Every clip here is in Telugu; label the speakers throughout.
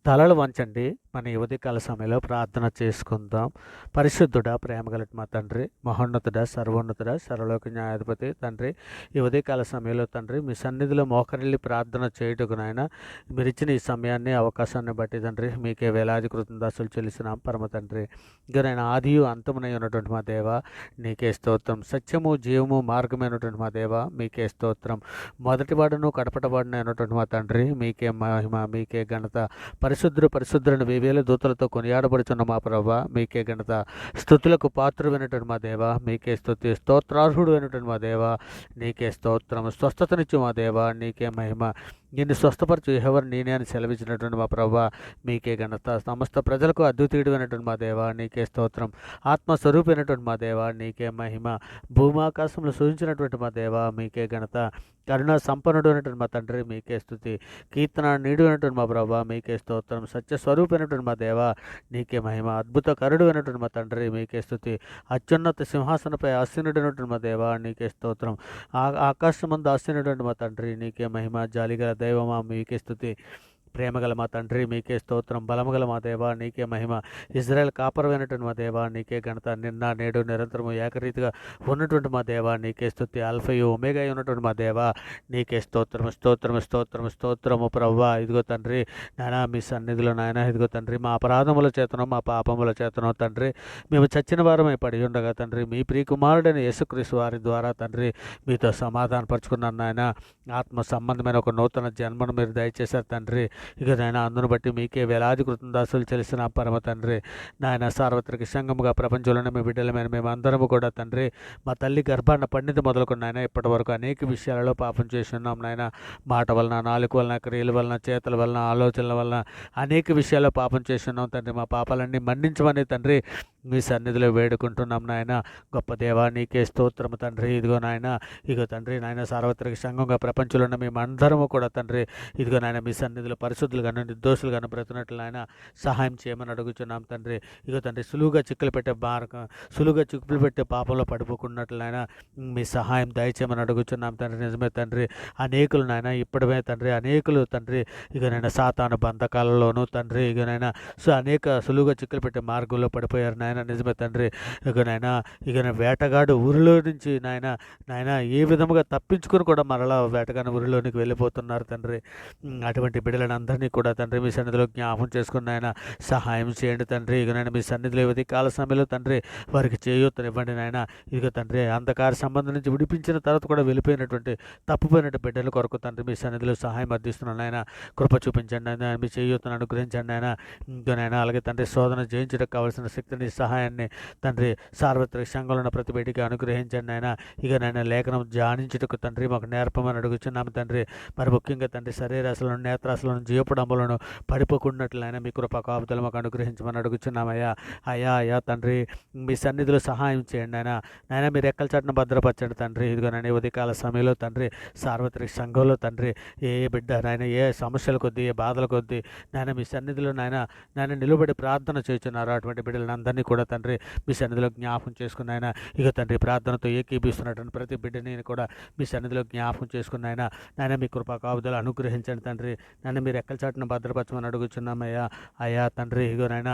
Speaker 1: తలలు వంచండి. మన ఈ ఉదయకాల సమయంలో ప్రార్థన చేసుకుందాం. పరిశుద్ధుడా, ప్రేమగలటి మా తండ్రి, మహోన్నతుడా, సర్వోన్నతుడా, సర్వలోక న్యాయాధిపతి తండ్రి, ఈ ఉదయకాల సమయంలో తండ్రి మీ సన్నిధిలో మోకరిల్లి ప్రార్థన చేయుటకు నాయన మీరిచ్చిన ఈ సమయాన్ని, అవకాశాన్ని బట్టి తండ్రి మీకే వేలాది కృతజ్ఞతాస్తులు చెల్లిస్తున్నాం పరమ తండ్రి. ఇక నాయన ఆదియు అంతమునై ఉన్నటువంటి మా దేవ నీకే స్తోత్రం. సత్యము, జీవము, మార్గమైనటువంటి మా దేవ మీకే స్తోత్రం. మొదటివాడును కడపటవాడునైనటువంటి మా తండ్రి మీకే మహిమ, మీకే ఘనత. పరిశుద్ధులను వేవేల దూతలతో కొనియాడబడుచున్న మా ప్రభ మీకే ఘనత. స్తుతులకు పాత్రుడైనటువంటి మా దేవ మీకే స్తుతి. స్తోత్రార్హుడు అయినటువంటి మా దేవ నీకే స్తోత్రం. స్వస్థతనిచ్చు మా దేవ నీకే మహిమ. నిన్ను స్వస్థపరచు ఎవరు నేనే అని సెలవిచ్చినటువంటి మా ప్రభ మీకే ఘనత. సమస్త ప్రజలకు అద్వితీయుడు అయినటువంటి మా దేవ నీకే స్తోత్రం. ఆత్మస్వరూపైనటువంటి మా దేవ నీకే మహిమ. భూమాకాశంలో సూచించినటువంటి మా దేవ మీకే ఘనత. కరుణ సంపన్నుడు అయినటువంటి మా తండ్రి మీకే స్తుతి. కీర్తన నీడు అయినటువంటి మా ప్రభ మీకే స్తోత్రం. సత్యస్వరూపైనటువంటి మా దేవ నీకే మహిమ. అద్భుత కరుడు అయినటువంటి మా తండ్రి మీకే స్తుతి. అత్యున్నత సింహాసనపై ఆసీనుడైనటువంటి మా దేవ నీకే స్తోత్రం. ఆకాశమందు ఆసీనుడైనటువంటి మా తండ్రి నీకే మహిమ. జాలిగల దైవమా మీకే స్తుతి. ప్రేమగల మా తండ్రి మీకే స్తోత్రం. బలముగల మా దేవ నీకే మహిమ. ఇజ్రాయెల్ కాపరమైనటువంటి మా దేవ నీకే ఘనత. నిన్న నేడు నిరంతరము ఏకరీతిగా ఉన్నటువంటి మా దేవ నీకే స్తుతి. ఆల్ఫయు ఒమేగా ఉన్నటువంటి మా దేవ నీకే స్తోత్రము స్తోత్రము స్తోత్రము స్తోత్రము ప్రవ్వా. ఇదిగో తండ్రి నాయన మీ సన్నిధిలో నాయన ఇదిగో తండ్రి మా అపరాధముల చేతనో మా పాపముల చేతనో తండ్రి మేము చచ్చిన వారమై పడి ఉండగా తండ్రి మీ ప్రియకుమారుడైన యేసుక్రీస్తు వారి ద్వారా తండ్రి మీతో సమాధానపరుచుకున్నాను నాయన. ఆత్మ సంబంధమైన ఒక నూతన జన్మను మీరు దయచేశారు తండ్రి. ఇక నాయన అందును బట్టి మీకే వేలాది కృతజ్ఞతాస్తులు చెల్లిస్తున్న పరమ తండ్రి. నాయన సార్వత్రిక సంఘముగా ప్రపంచంలోనే మీ బిడ్డలమైన మేము అందరము కూడా తండ్రి మా తల్లి గర్భాన్న పండిత మొదలుకొని నాయన ఇప్పటి వరకు అనేక విషయాలలో పాపం చేసి ఉన్నాం నాయన. మాట వలన, నాలుక వలన, క్రియల వలన, చేతల వలన, ఆలోచనల వలన అనేక విషయాల్లో పాపం చేసి ఉన్నాం తండ్రి. మా పాపాలన్నీ మన్నించమని తండ్రి మీ సన్నిధిలో వేడుకుంటున్నాం నాయన. గొప్ప దేవా నీకే స్తోత్రము తండ్రి. ఇదిగో నాయన ఇదిగో తండ్రి నాయన సార్వత్రిక సంఘంగా ప్రపంచంలో ఉన్న మేము అందరము కూడా తండ్రి ఇదిగో నాయన మీ సన్నిధిలో పరిశుద్ధులుగాను నిర్దోషులుగాను బ్రతున్నట్లు నాయన సహాయం చేయమని అడుగుచున్నాం తండ్రి. ఇదిగో తండ్రి సులువుగా చిక్కులు పెట్టే పాపంలో పడిపోకున్నట్లు నాయన మీ సహాయం దయచేయమని అడుగుచున్నాం తండ్రి. నిజమే తండ్రి అనేకులు నాయన ఇప్పటివే తండ్రి అనేకులు తండ్రి ఇక నాయన సాతాను బంధకాలలోనూ తండ్రి ఇక నాయన అనేక సులువుగా చిక్కులు పెట్టే మార్గంలో పడిపోయారు నాయన. నిజమే తండ్రి ఇక నాయన వేటగాడు ఊరిలో నుంచి నాయన ఏ విధముగా తప్పించుకొని కూడా మరలా వేటగాని ఊరిలోనికి వెళ్ళిపోతున్నారు తండ్రి. అటువంటి బిడ్డలను అందరినీ కూడా తండ్రి మీ సన్నిధిలో జ్ఞాపం చేసుకుని ఆయన సహాయం చేయండి తండ్రి. ఇక నాయన మీ సన్నిధిలో ఇవ్వది కాల సమయంలో తండ్రి వారికి చేయూతనివ్వండి నాయన. ఇక తండ్రి అంధకార సంబంధం నుంచి విడిపించిన తర్వాత కూడా వెళ్ళిపోయినటువంటి తప్పిపోయినటువంటి బిడ్డల కొరకు తండ్రి మీ సన్నిధిలో సహాయం అందిస్తున్నాను ఆయన. కృప చూపించండి ఆయన. మీ చేయూతను అనుగ్రహించండి ఆయన. ఇంకనైనా అలాగే తండ్రి శోధన జయించడానికి కావాల్సిన శక్తిని సహాయాన్ని తండ్రి సార్వత్రిక సంఘంలో ఉన్న ప్రతి బిడ్డకి అనుగ్రహించండి ఆయన. ఇక నాయన లేఖనం ధ్యానించుటకు తండ్రి మాకు నేర్పమని అడుగుచున్నాము తండ్రి. మరి ముఖ్యంగా తండ్రి శరీరాశలను, నేత్రాశలను, జీవపడంబులను పడిపోకున్నట్లు ఆయన మీ కృప కాపుదలు మాకు అనుగ్రహించమని అడుగుచున్నామయ్యా. అయ్యా తండ్రి మీ సన్నిధిలో సహాయం చేయండి నాయన మీరు ఎక్కల చాటును భద్రపరచండి తండ్రి. ఇదిగో నాయన ఉదయకాల సమయంలో తండ్రి సార్వత్రిక సంఘంలో తండ్రి ఏ బిడ్డ నాయన ఏ సమస్యల కొద్దీ ఏ బాధల కొద్దీ నాయన మీ సన్నిధిలో నాయన నిలబడి ప్రార్థన చేస్తున్నారు. అటువంటి బిడ్డలను అందరినీ కూడా తండ్రి మీ సన్నిధిలో జ్ఞాపకం చేసుకుని ఆయన ఇక తండ్రి ప్రార్థనతో ఏకీభిస్తున్నటువంటి ప్రతి బిడ్డని కూడా మీ సన్నిధిలో జ్ఞాపకం చేసుకుని నాయన మీ కృపా కాపుదలు అనుగ్రహించండి తండ్రి. నాయన మీరు ఎక్కల చాటును భద్రపరచమని అడుగుచున్నామయ్యా. అయ్యా తండ్రి ఇదిగో నాయన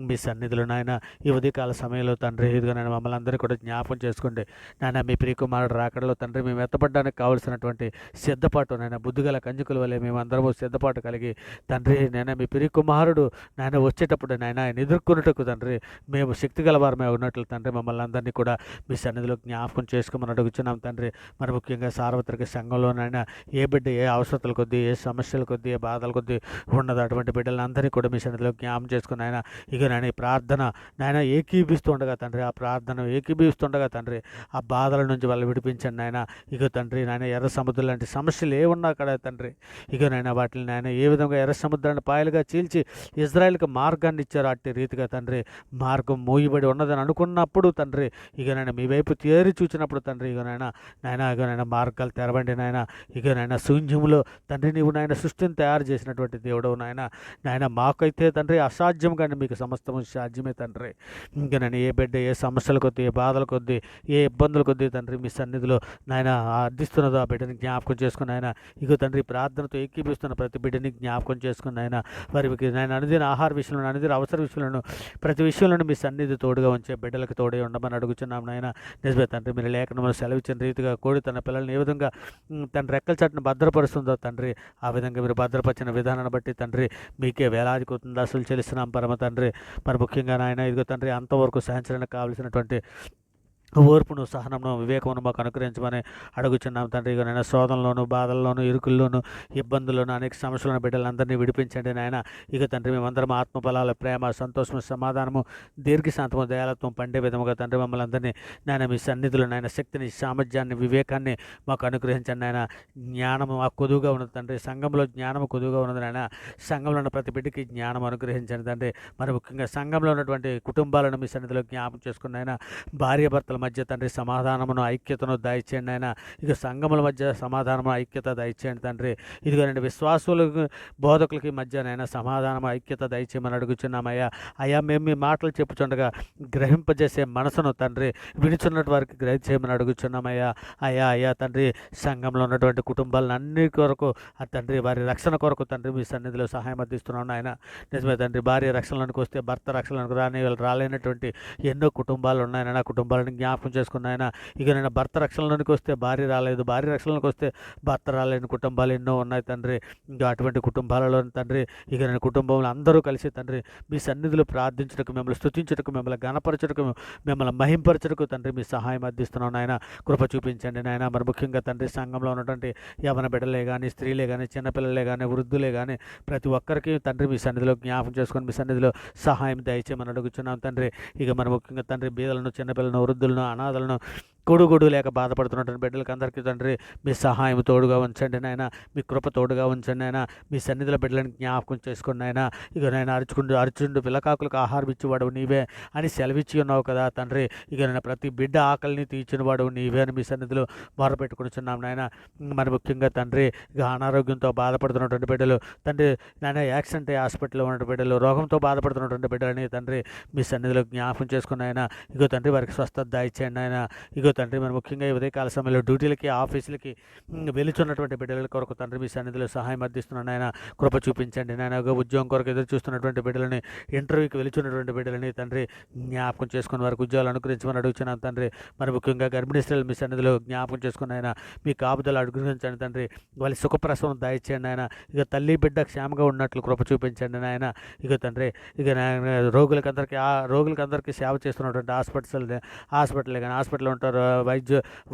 Speaker 1: మీ సన్నిధిలో నాయన ఈ ఉదయకాల సమయంలో తండ్రి ఇదిగో నాయన మమ్మల్ని అందరినీ కూడా జ్ఞాపకం చేసుకోండి నాయన. మీ ప్రియకుమారుడు రాకడలో తండ్రి మేము ఎత్తపడడానికి కావలసినటువంటి సిద్ధపాటు నాయన బుద్ధిగల కంజుకుల వల్లే మేము అందరము సిద్ధపాటు కలిగి తండ్రి నాయన మీ ప్రియకుమారుడు నాయన వచ్చేటప్పుడు నాయన ఆయన ఎదుర్కొన్నట్టుకు తండ్రి మేము శక్తి గలవారమే ఉన్నట్లు తండ్రి మమ్మల్ని అందరినీ కూడా మీ సన్నిధిలో జ్ఞాపకం చేసుకోమని అడుగుచున్నాం తండ్రి. మరి ముఖ్యంగా సార్వత్రిక సంఘంలోనైనా ఏ బిడ్డ ఏ అవసరతల కొద్దీ ఏ సమస్యల కొద్దీ ఏ బాధల కొద్దీ ఉన్నది అటువంటి బిడ్డలందరినీ కూడా మీ సన్నిధిలో జ్ఞాపకం చేసుకుని ఆయన ఇక నాయన ఈ ప్రార్థన నాయన ఏకీభిస్తుండగా తండ్రి ఆ ప్రార్థన ఏకీభిస్తుండగా తండ్రి ఆ బాధల నుంచి వాళ్ళు విడిపించండి నాయన. ఇక తండ్రి నాయన ఎర్ర సముద్రం లాంటి సమస్యలు ఏమున్నా కదా తండ్రి ఇక నాయన వాటిని నాయన ఏ విధంగా ఎర్ర సముద్రాన్ని పాయలుగా చీల్చి ఇజ్రాయెల్కి మార్గాన్ని ఇచ్చారు అట్టి రీతిగా తండ్రి మార్గం మూయబడి ఉన్నదని అనుకున్నప్పుడు తండ్రి ఇక మీ వైపు తేరి చూచినప్పుడు తండ్రి ఇక నాయన మార్గాలు తెరవండి నాయన. ఇక శూన్యములో తండ్రి నీవు సృష్టిని తయారు చేసి చేసినటువంటి దేవుడవు నాయన. నాయన మాకైతే తండ్రి అసాధ్యం కానీ మీకు సమస్తము సాధ్యమే తండ్రి. ఇంకా నేను ఏ బిడ్డ ఏ సమస్యల కొద్దీ, ఏ బాధల కొద్దీ, ఏ ఇబ్బందుల కొద్దీ తండ్రి మీ సన్నిధిలో నాయన అర్థిస్తున్నదో ఆ బిడ్డని జ్ఞాపకం చేసుకుని ఆయన ఇగో తండ్రి ప్రార్థనతో ఏకీపిస్తున్న ప్రతి బిడ్డని జ్ఞాపకం చేసుకుని ఆయన వారికి నేను అనుదిన ఆహార విషయంలో, అనుదిన అవసర విషయంలో, ప్రతి విషయంలోనూ మీ సన్నిధి తోడుగా ఉంచే బిడ్డలకు తోడే ఉండమని అడుగుచున్నాం నాయన. నిజమే తండ్రి, మీరు లేఖనంలో సెలవిచ్చిన రీతిగా కోడి తన పిల్లల్ని ఏ విధంగా తన రెక్కల చాటును భద్రపరుస్తుందో తండ్రి, ఆ విధంగా మీరు భద్రపరిచిన విధానాన్ని బట్టి తండ్రి మీకే వేలాది కృతజ్ఞతలు చెల్లిస్తున్నాం పరమ తండ్రి. మరి ముఖ్యంగా నాయన ఇదిగో తండ్రి అంతవరకు సహించడానికి కావలసినటువంటి ఓర్పును, సహనమును, వివేకమును మాకు అనుగ్రహించమని అడుగుచున్నాం తండ్రి. ఇక నాయన శోధనలోను, బాధల్లోను, ఇరుకుల్లోను, ఇబ్బందుల్లోను, అనేక సమస్యలను బిడ్డలందరినీ విడిపించండి నాయన. ఇక తండ్రి మేమందరం ఆత్మఫలాల ప్రేమ, సంతోషము, సమాధానము, దీర్ఘశాంతము, దయాలత్వం పండే విధముగా తండ్రి మమ్మల్ని అందరినీ నాయన మీ సన్నిధిలో నాయన శక్తిని, సామర్థ్యాన్ని, వివేకాన్ని మాకు అనుగ్రహించండి నాయన. జ్ఞానము మాకు కొదువుగా ఉన్నది తండ్రి, సంఘంలో జ్ఞానము కొదువుగా ఉన్నది నాయన. సంఘంలో ఉన్న ప్రతి బిడ్డకి జ్ఞానం అనుగ్రహించండి తండ్రి. మరి ముఖ్యంగా సంఘంలో ఉన్నటువంటి కుటుంబాలను మీ సన్నిధిలో జ్ఞాపం చేసుకున్న ఆయన భార్యాభర్తల మధ్య తండ్రి సమాధానమును, ఐక్యతను దయచేయండి ఆయన. ఇక సంఘముల మధ్య సమాధానము, ఐక్యత దయచేయండి తండ్రి. ఇదిగోనండి విశ్వాసులకు, బోధకులకి మధ్యనైనా సమాధానము, ఐక్యత దయచేయమని అడుగుచున్నామయ్యా. అయ్యా మేము మీ మాటలు చెప్పుచుండగా గ్రహింపజేసే మనసును తండ్రి వినిచున్నట్టు వారికి గ్రహించేయమని అడుగుచున్నామయ్యా. అయ్యా తండ్రి సంఘంలో ఉన్నటువంటి కుటుంబాలను అన్ని కొరకు ఆ తండ్రి వారి రక్షణ కొరకు తండ్రి మీ సన్నిధిలో సహాయం అందిస్తున్నాను ఆయన. నిజమే తండ్రి, భార్య రక్షణలోనికి వస్తే భర్త రక్షణలోనికి రాలేనటువంటి ఎన్నో కుటుంబాలు ఉన్నాయని ఆ కుటుంబాలను జ్ఞాపకం చేసుకున్నాయన. ఇక నేను భర్త రక్షణలోనికి వస్తే భార్య రాలేదు, భార్య రక్షణలోకి వస్తే భర్త రాలేని కుటుంబాలు ఎన్నో ఉన్నాయి తండ్రి. ఇంకా అటువంటి కుటుంబాలలో తండ్రి ఇక నేను కుటుంబంలో అందరూ కలిసి తండ్రి మీ సన్నిధిలో ప్రార్థించటకు, మిమ్మల్ని స్తుతించటకు, మిమ్మల్ని గణపరచటకు, మిమ్మల్ని మహింపరచటకు తండ్రి మీ సహాయం అందిస్తున్నాం నాయన. కృప చూపించండి నాయన. మరి ముఖ్యంగా తండ్రి సంఘంలో ఉన్నటువంటి యవన బిడ్డలే కానీ, స్త్రీలే కానీ, చిన్నపిల్లలే కానీ, వృద్ధులే కానీ ప్రతి ఒక్కరికి తండ్రి మీ సన్నిధిలో జ్ఞాపకం చేసుకొని మీ సన్నిధిలో సహాయం దయచేయమని అడుగుచున్నాం తండ్రి. ఇక మరి ముఖ్యంగా తండ్రి బీదలను, చిన్నపిల్లలను, వృద్ధులను, అనాథలను, కొడుగుడు లేక బాధపడుతున్నటువంటి బిడ్డలకి అందరికీ తండ్రి మీ సహాయం తోడుగా ఉంచండి నాయన. మీ కృప తోడుగా ఉంచండి నాయన. మీ సన్నిధిలో బిడ్డలను జ్ఞాపకం చేసుకుని నాయన. ఇక నేను అరుచుండు పిల్లకాకులకు ఆహారం ఇచ్చేవాడు నీవే అని సెలవిచ్చి ఉన్నావు కదా తండ్రి. ఇక నేను ప్రతి బిడ్డ ఆకలిని తీర్చిన వాడు నీవే అని మీ సన్నిధిలో మొరపెట్టుకునిచున్నాం నాయన. మరి ముఖ్యంగా తండ్రి ఇక అనారోగ్యంతో బాధపడుతున్నటువంటి బిడ్డలు తండ్రి, నాయన యాక్సిడెంట్ హాస్పిటల్లో ఉన్న బిడ్డలు, రోగంతో బాధపడుతున్నటువంటి బిడ్డలని తండ్రి మీ సన్నిధిలో జ్ఞాపకం చేసుకుని ఆయన ఇగో తండ్రి వారికి స్వస్థత దయచేయండి ఆయన. ఇగో తండ్రి మరి ముఖ్యంగా ఈ ఉదయకాల సమయంలో డ్యూటీలకి, ఆఫీసులకి వెలుచున్నటువంటి బిడ్డల కొరకు తండ్రి మీ సన్నిధిలో సహాయం అందిస్తున్నాను ఆయన. కృప చూపించండి నాయన. ఉద్యోగం కొరకు ఎదురు చూస్తున్నటువంటి బిడ్డలని, ఇంటర్వ్యూకి వెలుచున్నటువంటి బిడ్డలని తండ్రి జ్ఞాపకం చేసుకుని వారికి ఉద్యోగాలు అనుగ్రహించమని అడుగుతున్నాను తండ్రి. మరి ముఖ్యంగా గర్భిణీ స్త్రీలు మీ సన్నిధిలో జ్ఞాపకం చేసుకుని ఆయన మీ కాపుదలు అనుగ్రహించండి తండ్రి. వాళ్ళ సుఖప్రసవం దయచేయండి ఆయన. ఇక తల్లి బిడ్డ క్షేమంగా ఉన్నట్లు కృప చూపించండి నాయన. ఇక తండ్రి ఇక రోగులకందరికీ సేవ చేస్తున్నటువంటి హాస్పిటల్ కానీ, హాస్పిటల్లో ఉంటారు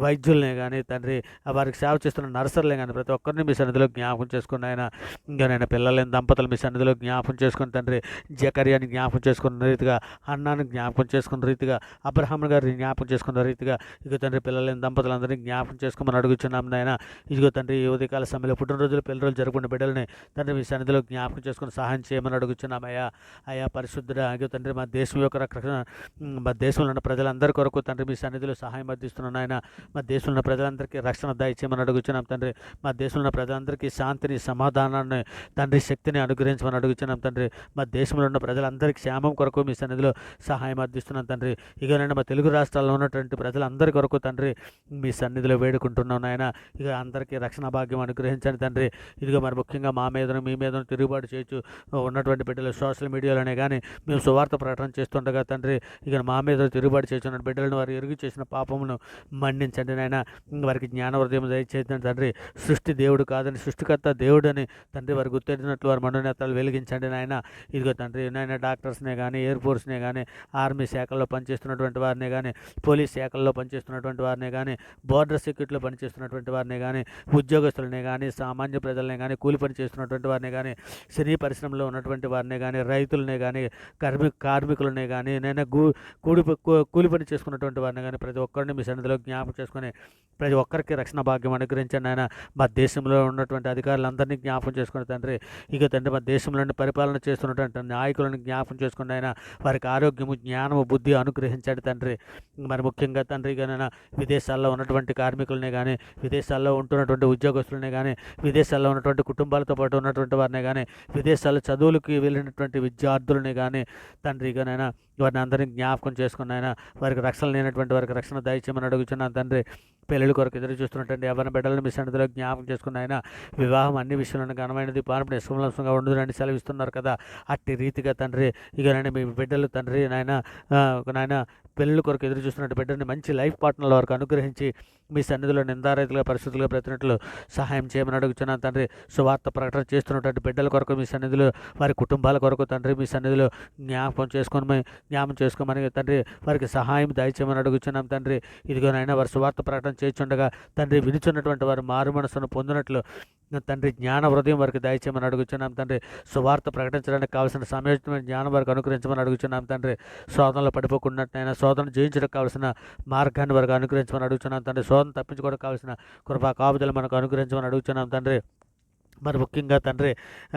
Speaker 1: వైద్యులనే కానీ తండ్రి, వారికి సేవ చేస్తున్న నర్సర్లే కానీ ప్రతి ఒక్కరిని మీ సన్నిధిలో జ్ఞాపకం చేసుకుని ఆయన. ఇంకా నేను పిల్లలేని దంపతులు మీ సన్నిధిలో జ్ఞాపకం చేసుకుని తండ్రి, జకర్యాని జ్ఞాపకం చేసుకున్న రీతిగా, అన్నాన్ని జ్ఞాపకం చేసుకున్న రీతిగా, అబ్రహాం గారిని జ్ఞాపకం చేసుకున్న రీతిగా ఇక తండ్రి పిల్లలేని దంపతులందరినీ జ్ఞాపకం చేసుకోమని అడుగుచున్నాం నాయన. ఇదిగో తండ్రి ఈ ఉదయకాల సమయంలో పుట్టినరోజులు, పెళ్లిరోజులు జరుపుకున్న బిడ్డలని తండ్రి మీ సన్నిధిలో జ్ఞాపకం చేసుకుని సహాయం చేయమని అడుగుచున్నాం అయ్యా పరిశుద్ధుడా. ఇగో తండ్రి మా దేశం యొక్క రక్షణ, మా దేశంలో ఉన్న ప్రజలందరి కొరకు తండ్రి మీ సన్నిధిలో సహాయం అందిస్తున్నాను ఆయన. మా దేశంలో ఉన్న ప్రజలందరికీ రక్షణ దయచేయమని అడుగుచున్నాం తండ్రి. మా దేశంలో ఉన్న ప్రజలందరికీ శాంతిని, సమాధానాన్ని తండ్రి, శక్తిని అనుగ్రహించమని అడుగుచున్నాం తండ్రి. మా దేశంలో ఉన్న ప్రజలందరికీ క్షేమం కొరకు మీ సన్నిధిలో సహాయం అందిస్తున్నాం తండ్రి. ఇక నేను మా తెలుగు రాష్ట్రాల్లో ఉన్నటువంటి ప్రజలందరి కొరకు తండ్రి మీ సన్నిధిలో వేడుకుంటున్నాను ఆయన. ఇక అందరికీ రక్షణ భాగ్యం అనుగ్రహించండి తండ్రి. ఇదిగో మరి ముఖ్యంగా మా మీదను, మీ మీదను తిరుగుబాటు చేయొచ్చు ఉన్నటువంటి బిడ్డలు సోషల్ మీడియాలోనే కానీ మేము సువార్త ప్రకటన చేస్తుండగా తండ్రి ఇక మా మీద తిరుగుబాటు చేస్తున్న బిడ్డలను వారు ఎరుగు చేసిన పాపమును మన్నించండి నాయన. వారికి జ్ఞాన హృదయం దయచేయండి తండ్రి. సృష్టి దేవుడు కాదని, సృష్టికర్త దేవుడు అని తండ్రి వారు గుర్తెరిగినట్లు వారి మనోనేతలు వెలిగించండి నాయన. ఇదిగో తండ్రి నాయన డాక్టర్స్నే కానీ, ఎయిర్ ఫోర్స్నే కానీ, ఆర్మీ శాఖల్లో పనిచేస్తున్నటువంటి వారినే కానీ, పోలీస్ శాఖల్లో పనిచేస్తున్నటువంటి వారినే కానీ, బోర్డర్ సెక్యూరిటీలో పనిచేస్తున్నటువంటి వారినే కానీ, ఉద్యోగస్తులనే కానీ, సామాన్య ప్రజలనే కానీ, కూలి పని చేస్తున్నటువంటి వారిని కానీ, సినీ పరిశ్రమలో ఉన్నటువంటి వారిని కానీ, రైతులనే కానీ, కార్మికులనే కానీ, నేను కూలి పని చేసుకున్నటువంటి వారిని కానీ ప్రతి ఒక్కరిని మీ సన్నిధిలో జ్ఞాపకం చేసుకొని ప్రతి ఒక్కరికి రక్షణ భాగ్యం అనుగ్రహించండి ఆయన. మా దేశంలో ఉన్నటువంటి అధికారులందరినీ జ్ఞాపకం చేసుకుని తండ్రి, ఇక తండ్రి మా దేశంలోని పరిపాలన చేస్తున్నటువంటి నాయకులను జ్ఞాపకం చేసుకుని ఆయన వారికి ఆరోగ్యము, జ్ఞానము, బుద్ధి అనుగ్రహించండి తండ్రి. మరి ముఖ్యంగా తండ్రి కానీ విదేశాల్లో ఉన్నటువంటి కార్మికులనే కానీ, విదేశాల్లో ఉంటున్నటువంటి ఉద్యోగస్తులనే కానీ, విదేశాల్లో ఉన్నటువంటి కుటుంబాలతో పాటు ఉన్నటువంటి వారిని కానీ, విదేశాల్లో చదువులకి వెళ్ళినటువంటి విద్యార్థులని కానీ తండ్రి కానీ వారిని అందరినీ జ్ఞాపకం చేసుకుని ఆయన వారికి రక్షణ లేనటువంటి వారికి రక్షణ దయచేయమని అడుగుతున్నాను తండ్రి. పెళ్ళిళ్ళ కొరకు ఎదురు చూస్తున్నటువంటి ఎవరి బిడ్డలను మీ సన్నిధిలో జ్ఞాపకం చేసుకుని ఆయన వివాహం అన్ని విషయంలో ఘనమైనది, పాపం నిష్కలంసంగా ఉండదని సెలవిస్తున్నారు కదా, అట్టి రీతిగా తండ్రి ఇక నాయన మీ బిడ్డలు తండ్రి నాయన పెళ్ళిళ్ళ కొరకు ఎదురు చూస్తున్నట్టు బిడ్డని మంచి లైఫ్ పార్ట్నర్ల వరకు అనుగ్రహించి మీ సన్నిధిలో నిందారైతులుగా పరిస్థితులుగా బ్రతినట్లు సహాయం చేయమని అడుగుతున్నాను తండ్రి. సువార్త ప్రకటన చేస్తున్నటువంటి బిడ్డల కొరకు మీ సన్నిధిలో వారి కుటుంబాల కొరకు తండ్రి మీ సన్నిధిలో జ్ఞాపకం చేసుకోమని తండ్రి వారికి సహాయం దయచేయమని అడుగుతున్నాం తండ్రి. ఇదిగోనైనా వారి సువార్త ప్రకటన చేస్తుండగా తండ్రి వినుచున్నటువంటి వారు మారు మనసును పొందినట్లు తండ్రి జ్ఞాన హృదయం వారికి దయచేయమని అడుగుతున్నాం తండ్రి. సువార్త ప్రకటించడానికి కావాల్సిన సమయోచితమైన జ్ఞానం వారికి అనుగ్రహించమని అడుగుతున్నాం తండ్రి. శోధనలో పడిపోకున్నట్టయినా శోధన జయించడానికి కావాల్సిన మార్గాన్ని వారికి అనుగ్రహించమని అడుగుతున్నాం తండ్రి. శోధన తప్పించుకోవడానికి కావాల్సిన కృపా కాపుదలు మనకు అనుగ్రహించమని అడుగుతున్నాం తండ్రి. మరి ముఖ్యంగా తండ్రి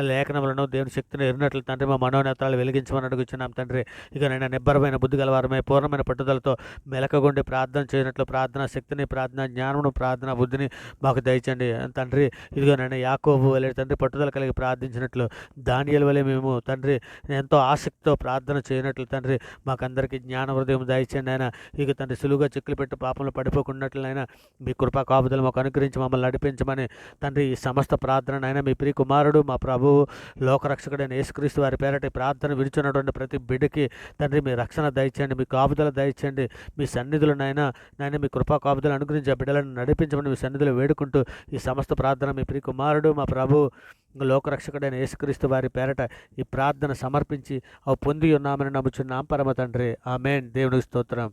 Speaker 1: లేఖనములను దేవుని శక్తిని ఎరిగినట్లు తండ్రి మా మనోనేత్రాలు వెలిగించమని అడుగుచున్నాం తండ్రి. ఇక నేను నిబ్బరమైన బుద్ధి గలవారమై పూర్ణమైన పట్టుదలతో మెలకగొండి ప్రార్థన చేయనట్లు ప్రార్థనా శక్తిని, ప్రార్థనా జ్ఞానమును, ప్రార్థనా బుద్ధిని మాకు దయచండి తండ్రి. ఇదిగో నేను యాకోబు వలె తండ్రి పట్టుదల కలిగి ప్రార్థించినట్లు దానియేలు వలె మేము తండ్రి ఎంతో ఆసక్తితో ప్రార్థన చేయనట్లు తండ్రి మాకందరికీ జ్ఞాన హృదయం దయచండి ఆయన. ఇక తండ్రి సులువుగా చిక్కులు పెట్టి పాపంలో పడిపోకున్నట్లయినా మీ కృపా కాపుదలు మాకు అనుగ్రహించి మమ్మల్ని నడిపించమని తండ్రి ఈ సమస్త ప్రార్థన మీ ప్రియ కుమారుడు మా ప్రభువు లోకరక్షకుడైన యేసుక్రీస్తు వారి పేరటి ప్రార్థన విడుచున్నటువంటి ప్రతి బిడ్డకి తండ్రి మీ రక్షణ దయచేయండి, మీ కాపుదల దయచేయండి, మీ సన్నిధులు నాయన మీ కృపా కాపుదలు అనుగ్రహించి ఆ బిడ్డలను నడిపించమని మీ సన్నిధిలో వేడుకుంటూ ఈ సమస్త ప్రార్థన మీ ప్రియ కుమారుడు మా ప్రభువు లోకరక్షకుడైన యేసుక్రీస్తు వారి పేరట ఈ ప్రార్థన సమర్పించి అవి పొంది ఉన్నామని నమ్ముచున్నాం పరమ తండ్రి. ఆమేన్. దేవునికి స్తోత్రం.